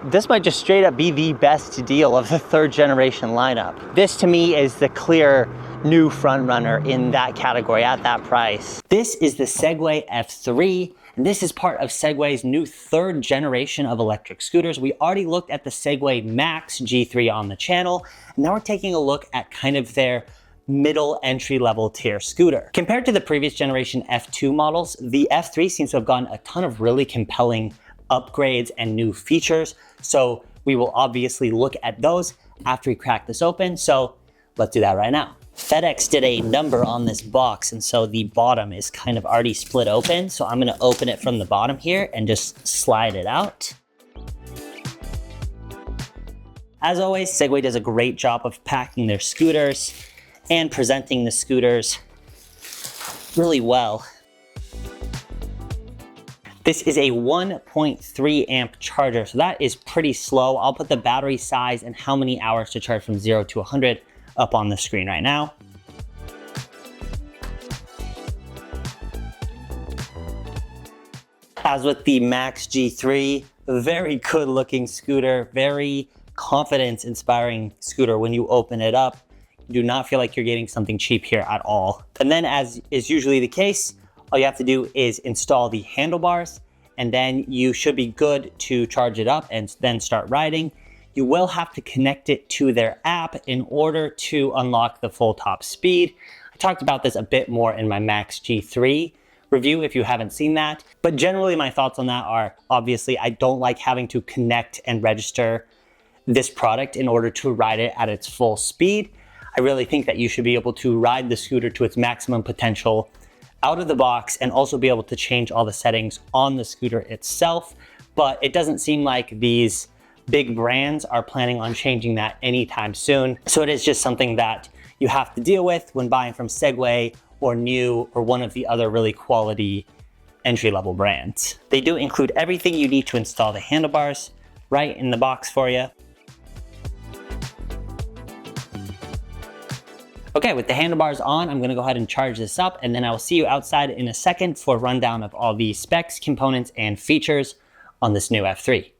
this might just straight up be the best deal of the 3rd generation lineup. This to me is the clear new front runner in that category at that price. This is the Segway F3, and this is part of Segway's new 3rd generation of electric scooters. We already looked at the Segway Max G3 on the channel, and now we're taking a look at kind of their middle entry-level tier scooter. Compared to the previous generation F2 models, the F3 seems to have gotten a ton of really compelling upgrades and new features. So we will obviously look at those after we crack this open. So let's do that right now. FedEx did a number on this box, and so the bottom is kind of already split open. So I'm gonna open it from the bottom here and just slide it out. As always, Segway does a great job of packing their scooters and presenting the scooters really well. This is a 1.3 amp charger, so that is pretty slow. I'll put the battery size and how many hours to charge from 0 to 100 up on the screen right now. As with the Max G3, very good looking scooter, very confidence inspiring scooter. When you open it up, you do not feel like you're getting something cheap here at all. And then, as is usually the case, all you have to do is install the handlebars, and then you should be good to charge it up and then start riding. You will have to connect it to their app in order to unlock the full top speed. I talked about this a bit more in my Max G3 review if you haven't seen that. But generally my thoughts on that are, obviously, I don't like having to connect and register this product in order to ride it at its full speed. I really think that you should be able to ride the scooter to its maximum potential out of the box and also be able to change all the settings on the scooter itself. But it doesn't seem like these big brands are planning on changing that anytime soon. So it is just something that you have to deal with when buying from Segway or New or one of the other really quality entry-level brands. They do include everything you need to install the handlebars right in the box for you. Okay, with the handlebars on, I'm gonna go ahead and charge this up, and then I will see you outside in a second for a rundown of all the specs, components, and features on this new F3.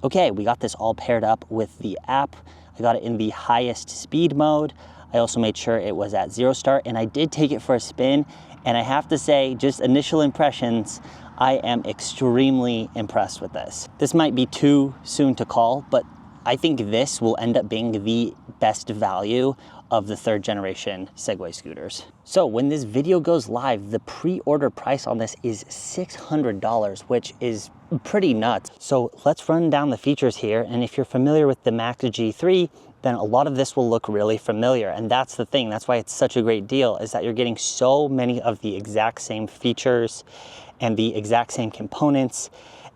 Okay, we got this all paired up with the app. I got it in the highest speed mode. I also made sure it was at 0 start, and I did take it for a spin, and I have to say, just initial impressions, I am extremely impressed with this. This might be too soon to call, but I think this will end up being the best value of the 3rd generation Segway scooters. So when this video goes live, the pre-order price on this is $600, which is pretty nuts. So let's run down the features here. And if you're familiar with the Max G3, then a lot of this will look really familiar. And that's the thing, that's why it's such a great deal, is that you're getting so many of the exact same features and the exact same components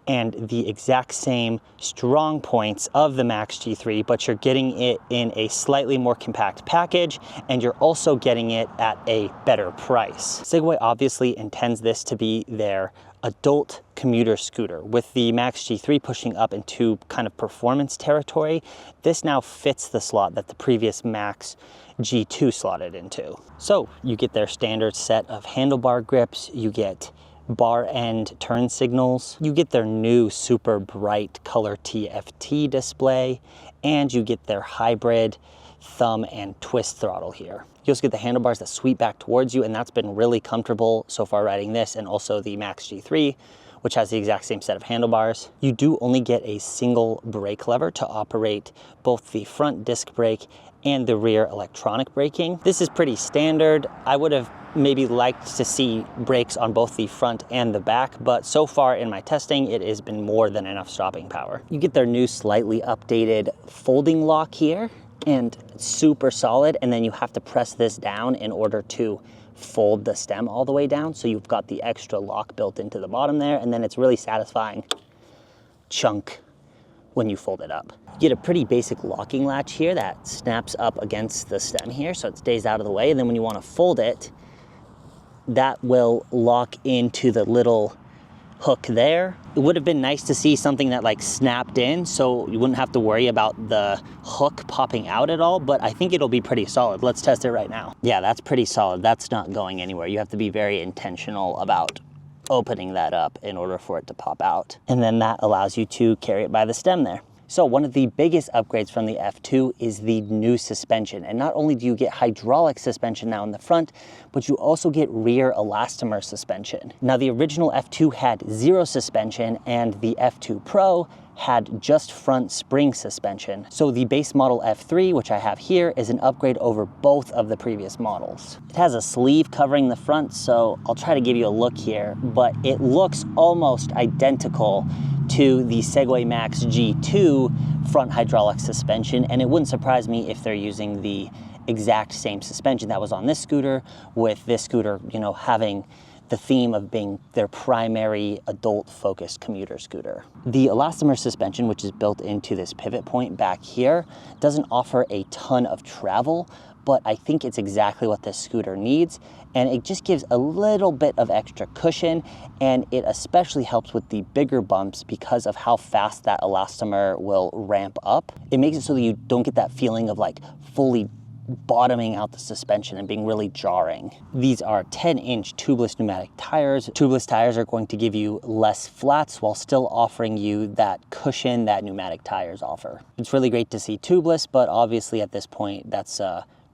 and the exact same strong points of the Max G3, but you're getting it in a slightly more compact package, and you're also getting it at a better price. Segway obviously intends this to be their adult commuter scooter. With the Max G3 pushing up into kind of performance territory, this now fits the slot that the previous Max G2 slotted into. So you get their standard set of handlebar grips, you get bar end turn signals, you get their new super bright color TFT display, and you get their hybrid thumb and twist throttle here. You also get the handlebars that sweep back towards you, and that's been really comfortable so far riding this, and also the Max G3, which has the exact same set of handlebars. You do only get a single brake lever to operate both the front disc brake and the rear electronic braking. This is pretty standard. I would have maybe liked to see brakes on both the front and the back, but so far in my testing, it has been more than enough stopping power. You get their new slightly updated folding lock here, and it's super solid, and then you have to press this down in order to fold the stem all the way down, so you've got the extra lock built into the bottom there, and then it's really satisfying chunk when you fold it up. You get a pretty basic locking latch here that snaps up against the stem here, so it stays out of the way, and then when you want to fold it, that will lock into the little hook there. It would have been nice to see something that like snapped in, so you wouldn't have to worry about the hook popping out at all, but I think it'll be pretty solid. Let's test it right now. Yeah, that's pretty solid. That's not going anywhere. You have to be very intentional about opening that up in order for it to pop out. And then that allows you to carry it by the stem there. So one of the biggest upgrades from the F2 is the new suspension. And not only do you get hydraulic suspension now in the front, but you also get rear elastomer suspension. Now the original F2 had 0 suspension and the F2 Pro had just front spring suspension. So the base model F3, which I have here, is an upgrade over both of the previous models. It has a sleeve covering the front, so I'll try to give you a look here, but it looks almost identical to the Segway Max G2 front hydraulic suspension, and it wouldn't surprise me if they're using the exact same suspension that was on this scooter, with this scooter, you know, having the theme of being their primary adult-focused commuter scooter. The elastomer suspension, which is built into this pivot point back here, doesn't offer a ton of travel, but I think it's exactly what this scooter needs, and it just gives a little bit of extra cushion, and it especially helps with the bigger bumps because of how fast that elastomer will ramp up. It makes it so that you don't get that feeling of like fully bottoming out the suspension and being really jarring. These are 10-inch tubeless pneumatic tires. Tubeless tires are going to give you less flats while still offering you that cushion that pneumatic tires offer. It's really great to see tubeless, but obviously at this point that's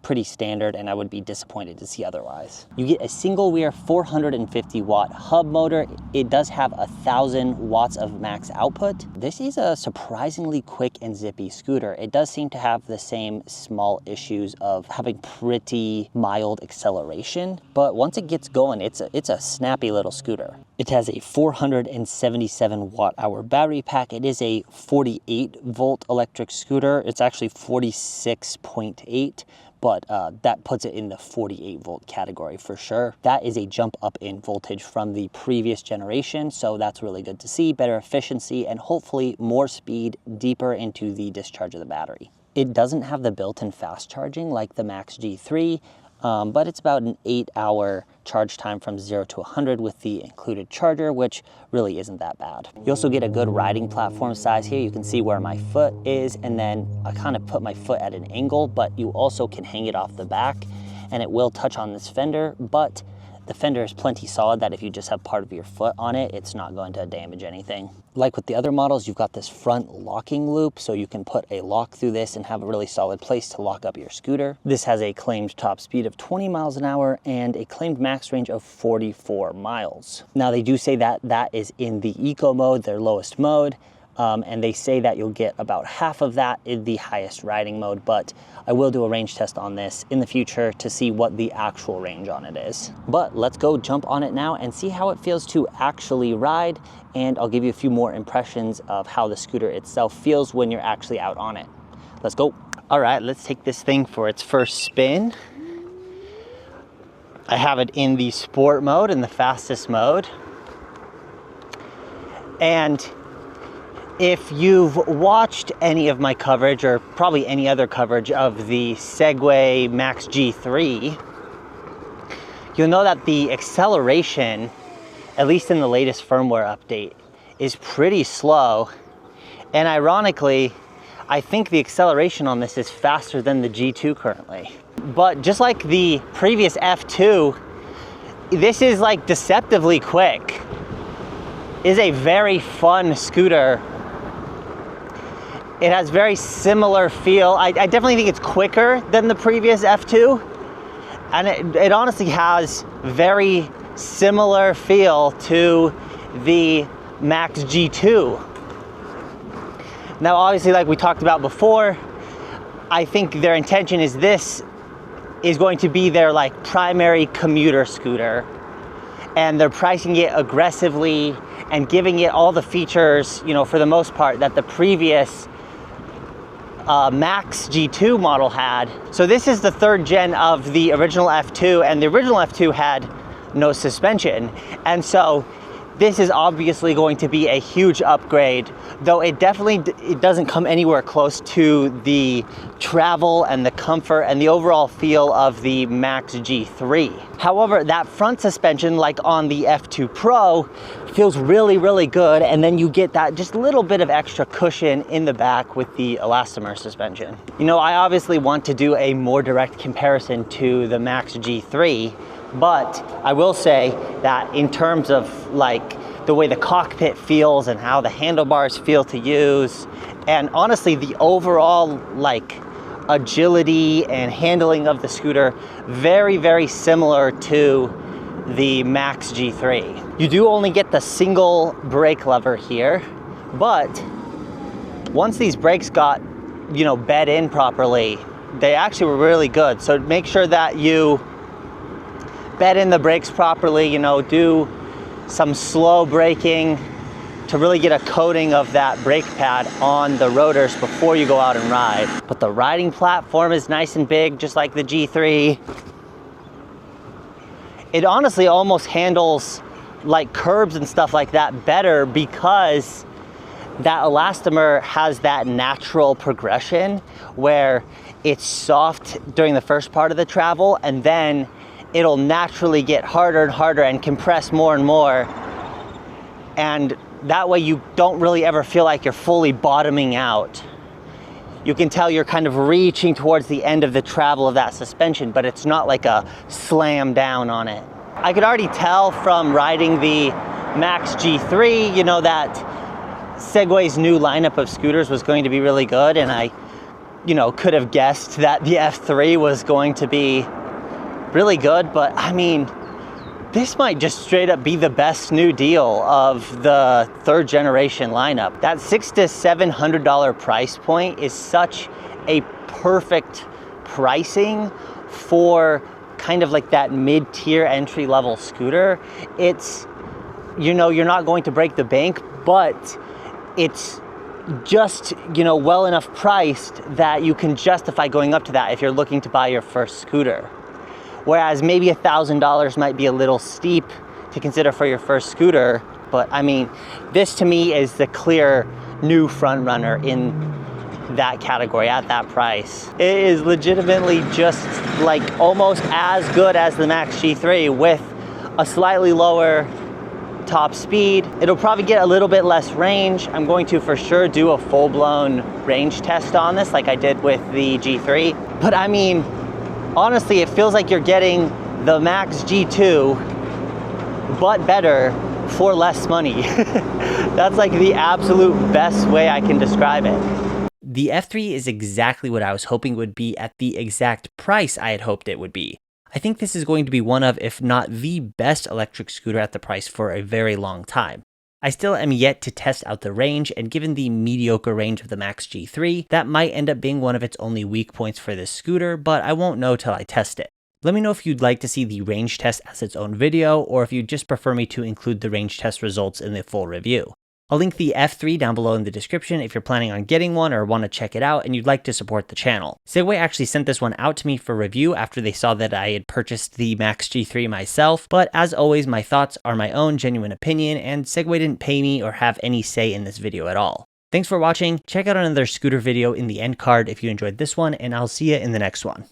pretty standard, and I would be disappointed to see otherwise. You get a single rear 450 watt hub motor. It does have 1,000 watts of max output. This is a surprisingly quick and zippy scooter. It does seem to have the same small issues of having pretty mild acceleration, but once it gets going, it's a snappy little scooter. It has a 477 watt hour battery pack. It is a 48 volt electric scooter. It's actually 46.8. but that puts it in the 48 volt category for sure. That is a jump up in voltage from the previous generation, so that's really good to see. Better efficiency and hopefully more speed deeper into the discharge of the battery. It doesn't have the built-in fast charging like the Max G3, but it's about an 8-hour charge time from 0 to 100 with the included charger, which really isn't that bad. You also get a good riding platform size here. You can see where my foot is, and then I kind of put my foot at an angle, but you also can hang it off the back, and it will touch on this fender, but the fender is plenty solid that if you just have part of your foot on it, it's not going to damage anything. Like with the other models, you've got this front locking loop, so you can put a lock through this and have a really solid place to lock up your scooter. This has a claimed top speed of 20 miles an hour and a claimed max range of 44 miles. Now they do say that that is in the eco mode, their lowest mode. And they say that you'll get about half of that in the highest riding mode, but I will do a range test on this in the future to see what the actual range on it is. But let's go jump on it now and see how it feels to actually ride, and I'll give you a few more impressions of how the scooter itself feels when you're actually out on it. Let's go. All right, let's take this thing for its first spin. I have it in the sport mode, in the fastest mode. And if you've watched any of my coverage, or probably any other coverage of the Segway Max G3, you'll know that the acceleration, at least in the latest firmware update, is pretty slow. And ironically, I think the acceleration on this is faster than the G2 currently. But just like the previous F2, this is like deceptively quick. It is a very fun scooter. It has very similar feel. I definitely think it's quicker than the previous F2. And it honestly has very similar feel to the Max G2. Now, obviously, like we talked about before, I think their intention is this is going to be their like primary commuter scooter. And they're pricing it aggressively and giving it all the features, you know, for the most part, that the previous Max G2 model had. So this is the third gen of the original F2, and the original F2 had no suspension. And so this is obviously going to be a huge upgrade, though it doesn't come anywhere close to the travel and the comfort and the overall feel of the Max G3. However, that front suspension, like on the F2 Pro, feels really, really good, and then you get that just little bit of extra cushion in the back with the elastomer suspension. You know, I obviously want to do a more direct comparison to the Max G3, but I will say that in terms of like the way the cockpit feels and how the handlebars feel to use And honestly, the overall like agility and handling of the scooter, very, very similar to the Max G3. You do only get the single brake lever here, but once these brakes got, you know, bed in properly, they actually were really good. So make sure that you bed in the brakes properly, you know, do some slow braking to really get a coating of that brake pad on the rotors before you go out and ride. But the riding platform is nice and big, just like the G3. It honestly almost handles like curbs and stuff like that better because that elastomer has that natural progression where it's soft during the first part of the travel, and then it'll naturally get harder and harder and compress more and more. And that way you don't really ever feel like you're fully bottoming out. You can tell you're kind of reaching towards the end of the travel of that suspension, but it's not like a slam down on it. I could already tell from riding the Max G3, you know, that Segway's new lineup of scooters was going to be really good, and I, you know, could have guessed that the F3 was going to be really good, but I mean, this might just straight up be the best new deal of the third generation lineup. That $600 to $700 price point is such a perfect pricing for kind of like that mid-tier entry level scooter. It's, you know, you're not going to break the bank, but it's just, you know, well enough priced that you can justify going up to that if you're looking to buy your first scooter. Whereas maybe $1,000 might be a little steep to consider for your first scooter. But I mean, this to me is the clear new front runner in that category at that price. It is legitimately just like almost as good as the Max G3 with a slightly lower top speed. It'll probably get a little bit less range. I'm going to for sure do a full-blown range test on this like I did with the G3. But I mean, honestly, it feels like you're getting the Max G2, but better for less money. That's like the absolute best way I can describe it. The F3 is exactly what I was hoping would be at the exact price I had hoped it would be. I think this is going to be one of, if not the best electric scooter at the price for a very long time. I still am yet to test out the range, and given the mediocre range of the Max G3, that might end up being one of its only weak points for this scooter, but I won't know till I test it. Let me know if you'd like to see the range test as its own video, or if you'd just prefer me to include the range test results in the full review. I'll link the F3 down below in the description if you're planning on getting one or want to check it out and you'd like to support the channel. Segway actually sent this one out to me for review after they saw that I had purchased the Max G3 myself, but as always, my thoughts are my own genuine opinion, and Segway didn't pay me or have any say in this video at all. Thanks for watching. Check out another scooter video in the end card if you enjoyed this one, and I'll see you in the next one.